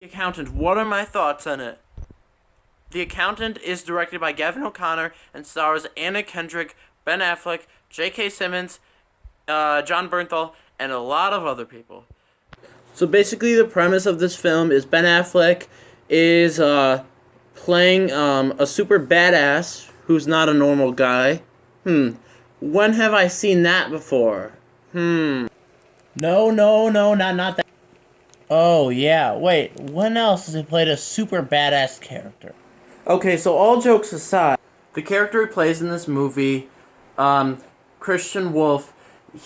The Accountant. What are my thoughts on it? The Accountant is directed by Gavin O'Connor and stars Anna Kendrick, Ben Affleck, J.K. Simmons, John Bernthal, and a lot of other people. So basically, the premise of this film is Ben Affleck is playing a super badass who's not a normal guy. When have I seen that before? No, no, no, not that. Oh, yeah, wait, when else has he played a super badass character? Okay, so all jokes aside, the character he plays in this movie, Christian Wolf,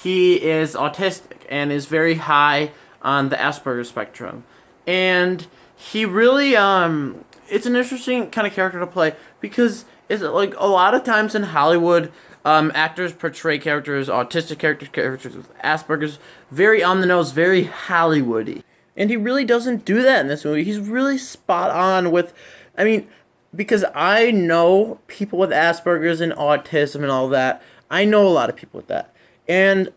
he is autistic and is very high on the Asperger's spectrum. And he really, it's an interesting kind of character to play because it's like a lot of times in Hollywood, actors portray autistic characters with Asperger's, very on the nose, very Hollywoody. And he really doesn't do that in this movie. He's really spot on with, I mean, because I know people with Asperger's and autism and all that. I know a lot of people with that. And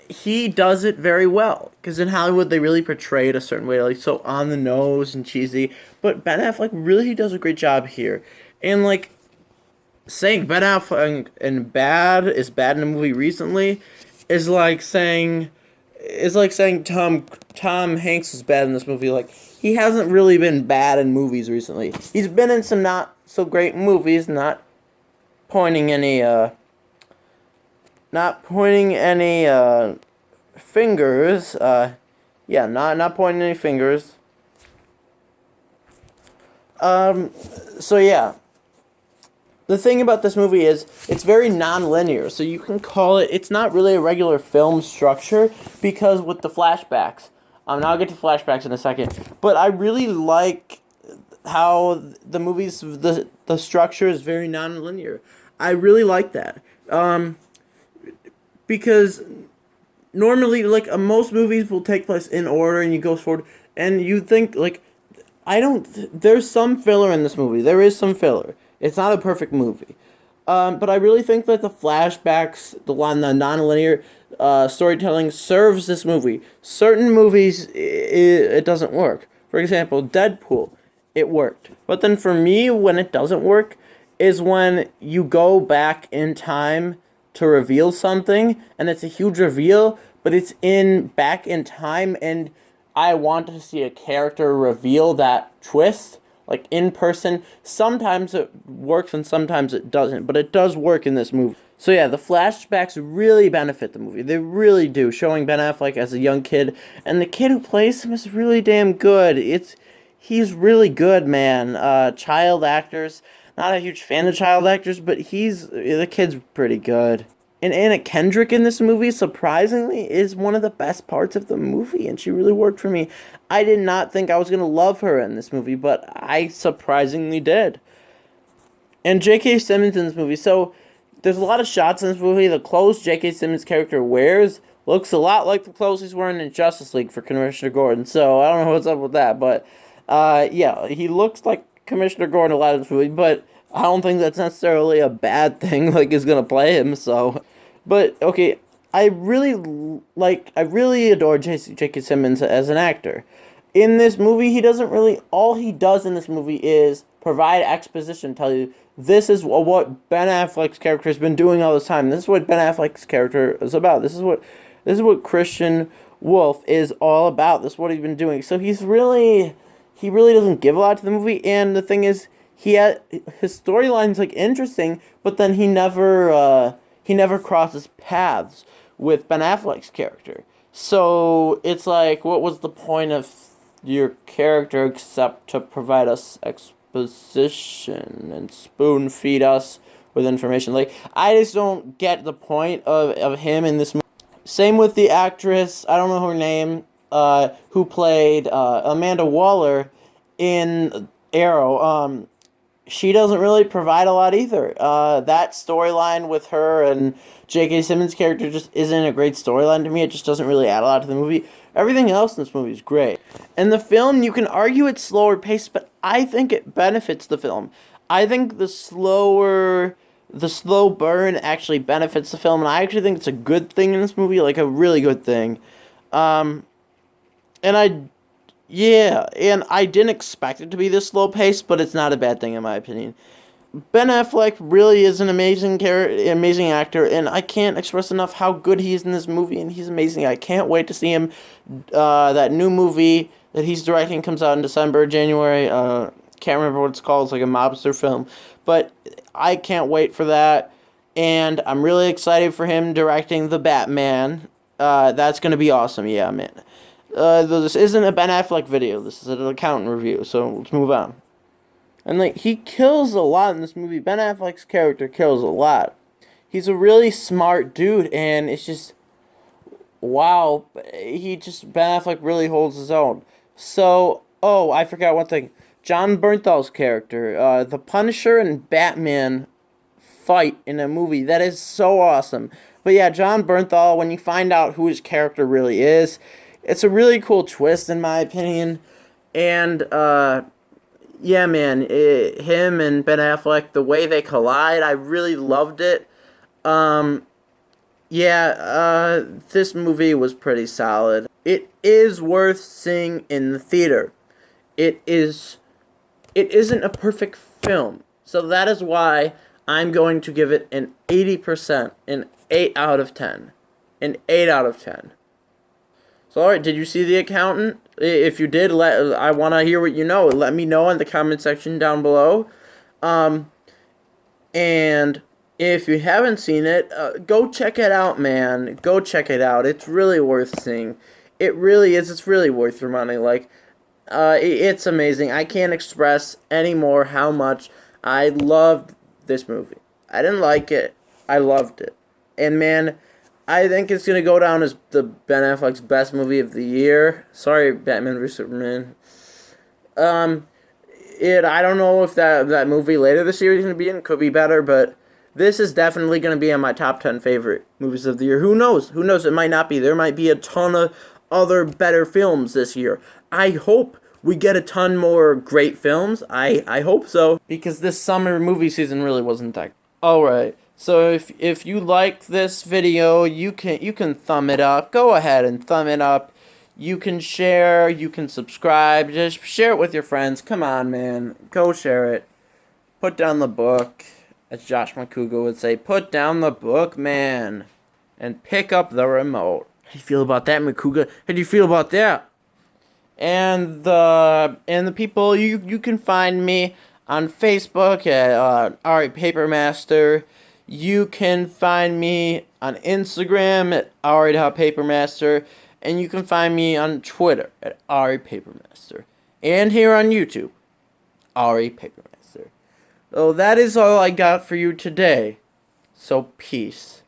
he does it very well. Because in Hollywood, they really portray it a certain way, like so on the nose and cheesy. But Ben Affleck really does a great job here. And like, saying Ben Affleck and bad is bad in a movie recently is like saying Tom Hanks is bad in this movie. Like, he hasn't really been bad in movies recently. He's been in some not so great movies, not pointing any fingers. Yeah, not pointing any fingers. So yeah. The thing about this movie is it's very non-linear, so you can call it's not really a regular film structure because with the flashbacks. Now I'll get to flashbacks in a second, but I really like how the structure is very non-linear. I really like that. Because normally, like, most movies will take place in order and you go forward, and you think, like, there's some filler in this movie. There is some filler. It's not a perfect movie. But I really think that the flashbacks, the non-linear storytelling serves this movie. Certain movies, it doesn't work. For example, Deadpool, it worked. But then for me, when it doesn't work, is when you go back in time to reveal something, and it's a huge reveal, but it's back in time, and I want to see a character reveal that twist. Like, in person, sometimes it works and sometimes it doesn't, but it does work in this movie. So yeah, the flashbacks really benefit the movie. They really do, showing Ben Affleck as a young kid, and the kid who plays him is really damn good. He's really good, man. Child actors, not a huge fan of child actors, but the kid's pretty good. And Anna Kendrick in this movie, surprisingly, is one of the best parts of the movie, and she really worked for me. I did not think I was going to love her in this movie, but I surprisingly did. And J.K. Simmons in this movie, so there's a lot of shots in this movie. The clothes J.K. Simmons' character wears looks a lot like the clothes he's wearing in Justice League for Commissioner Gordon, so I don't know what's up with that, but yeah, he looks like Commissioner Gordon a lot in this movie, but I don't think that's necessarily a bad thing, like, is gonna play him, so. But, okay, I really adore J.K. Simmons as an actor. In this movie, all he does in this movie is provide exposition, tell you, this is what Ben Affleck's character has been doing all this time. This is what Ben Affleck's character is about. This is what Christian Wolf is all about. This is what he's been doing. So he really doesn't give a lot to the movie, and the thing is, his storyline's like interesting, but then he never crosses paths with Ben Affleck's character. So it's like, what was the point of your character except to provide us exposition and spoon feed us with information? Like, I just don't get the point of him in this movie. Same with the actress, I don't know her name, who played Amanda Waller in Arrow. She doesn't really provide a lot either. That storyline with her and J.K. Simmons' character just isn't a great storyline to me. It just doesn't really add a lot to the movie. Everything else in this movie is great. And the film, you can argue it's slower paced, but I think it benefits the film. I think the slow burn actually benefits the film, and I actually think it's a good thing in this movie, like a really good thing. And Yeah, and I didn't expect it to be this slow paced, but it's not a bad thing in my opinion. Ben Affleck really is an amazing actor, and I can't express enough how good he is in this movie, and he's amazing. I can't wait to see him. That new movie that he's directing comes out in December, January. Can't remember what it's called. It's like a mobster film, but I can't wait for that, and I'm really excited for him directing the Batman. That's gonna be awesome. Yeah, man. This isn't a Ben Affleck video. This is an accountant review. So let's move on. And like he kills a lot in this movie. Ben Affleck's character kills a lot. He's a really smart dude, and it's just wow. Ben Affleck really holds his own. So I forgot one thing. John Bernthal's character, the Punisher and Batman fight in a movie. That is so awesome. But yeah, John Bernthal. When you find out who his character really is, it's a really cool twist in my opinion. And yeah, man, him and Ben Affleck, the way they collide, I really loved it. Um, yeah, this movie was pretty solid. It is worth seeing in the theater. It is. It isn't a perfect film, so that is why I'm going to give it an 80%, an 8 out of 10, an 8 out of 10. So, alright, did you see The Accountant? If you did, I want to hear what you know. Let me know in the comment section down below. And if you haven't seen it, go check it out, man. Go check it out. It's really worth seeing. It really is. It's really worth your money. Like, it's amazing. I can't express anymore how much I loved this movie. I didn't like it. I loved it. And, man, I think it's gonna go down as the Ben Affleck's best movie of the year. Sorry, Batman vs Superman. I don't know if that movie later this year is gonna be in. Could be better, but this is definitely gonna be on my top 10 favorite movies of the year. Who knows? Who knows? It might not be. There might be a ton of other better films this year. I hope we get a ton more great films. I hope so, because this summer movie season really wasn't that. All right. So if you like this video, you can thumb it up. Go ahead and thumb it up. You can share, you can subscribe. Just share it with your friends. Come on, man. Go share it. Put down the book. As Josh McCougar would say, put down the book, man. And pick up the remote. How do you feel about that, McCougar? How do you feel about that? And the people, you can find me on Facebook at Ari Papermaster. You can find me on Instagram at Ari.Papermaster. And you can find me on Twitter at Ari Papermaster. And here on YouTube, Ari Papermaster. So that is all I got for you today. So peace.